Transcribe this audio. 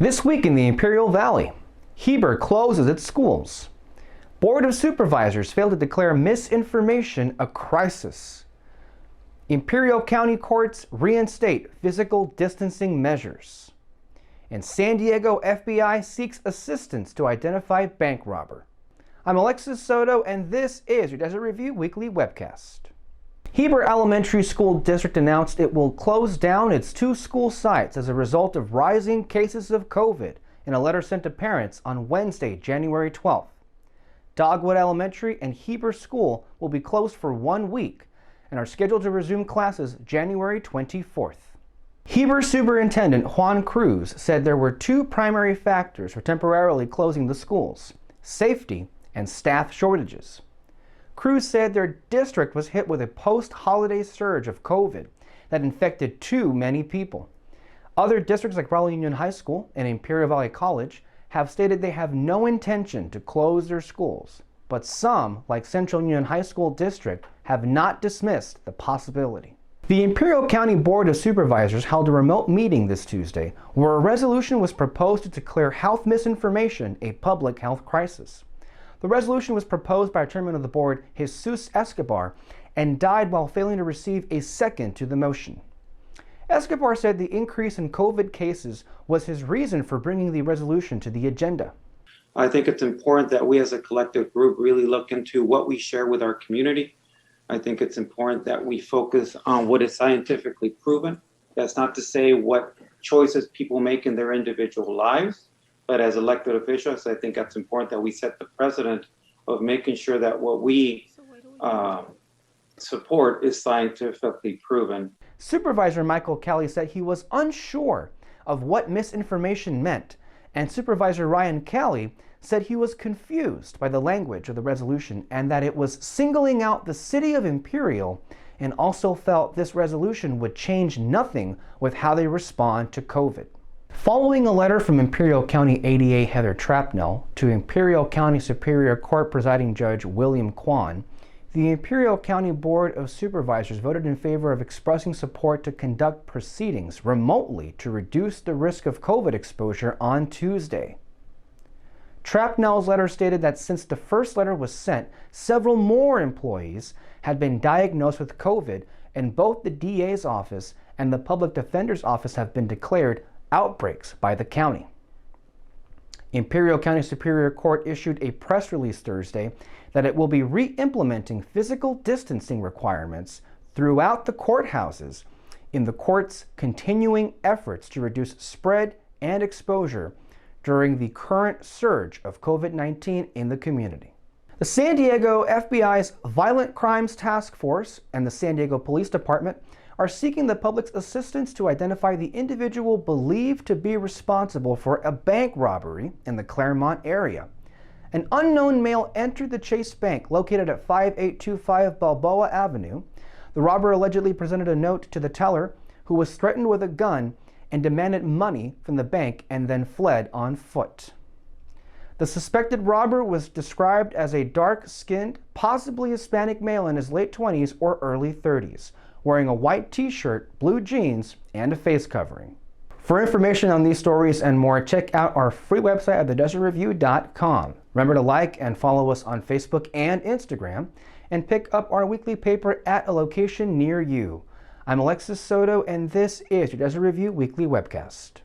This week in the Imperial Valley, Heber closes its schools. Board of Supervisors failed to declare misinformation a crisis. Imperial County courts reinstate physical distancing measures. And San Diego FBI seeks assistance to identify bank robber. I'm Alexis Soto, and this is your Desert Review Weekly Webcast. Heber Elementary School District announced it will close down its two school sites as a result of rising cases of COVID in a letter sent to parents on Wednesday, January 12th. Dogwood Elementary and Heber School will be closed for 1 week and are scheduled to resume classes January 24th. Heber Superintendent Juan Cruz said there were two primary factors for temporarily closing the schools: safety and staff shortages. Cruz said their district was hit with a post-holiday surge of COVID that infected too many people. Other districts like Raleigh Union High School and Imperial Valley College have stated they have no intention to close their schools, but some, like Central Union High School District, have not dismissed the possibility. The Imperial County Board of Supervisors held a remote meeting this Tuesday where a resolution was proposed to declare health misinformation a public health crisis. The resolution was proposed by Chairman of the Board, Jesus Escobar, and died while failing to receive a second to the motion. Escobar said the increase in COVID cases was his reason for bringing the resolution to the agenda. I think it's important that we as a collective group really look into what we share with our community. I think it's important that we focus on what is scientifically proven. That's not to say what choices people make in their individual lives, but as elected officials, I think that's important that we set the precedent of making sure that what we support is scientifically proven. Supervisor Michael Kelly said he was unsure of what misinformation meant, and Supervisor Ryan Kelly said he was confused by the language of the resolution and that it was singling out the city of Imperial, and also felt this resolution would change nothing with how they respond to COVID. Following a letter from Imperial County ADA Heather Trapnell to Imperial County Superior Court Presiding Judge William Kwan, the Imperial County Board of Supervisors voted in favor of expressing support to conduct proceedings remotely to reduce the risk of COVID exposure on Tuesday. Trapnell's letter stated that since the first letter was sent, several more employees had been diagnosed with COVID, and both the DA's office and the Public Defender's office have been declared outbreaks by the county. Imperial County Superior Court issued a press release Thursday that it will be re-implementing physical distancing requirements throughout the courthouses in the court's continuing efforts to reduce spread and exposure during the current surge of COVID-19 in the community. The San Diego FBI's Violent Crimes Task Force and the San Diego Police Department are seeking the public's assistance to identify the individual believed to be responsible for a bank robbery in the Clairemont area. An unknown male entered the Chase Bank located at 5825 Balboa Avenue. The robber allegedly presented a note to the teller, who was threatened with a gun and demanded money from the bank and then fled on foot. The suspected robber was described as a dark-skinned, possibly Hispanic male in his late 20s or early 30s, wearing a white t-shirt, blue jeans, and a face covering. For information on these stories and more, check out our free website at thedesertreview.com. Remember to like and follow us on Facebook and Instagram, and pick up our weekly paper at a location near you. I'm Alexis Soto, and this is your Desert Review Weekly Webcast.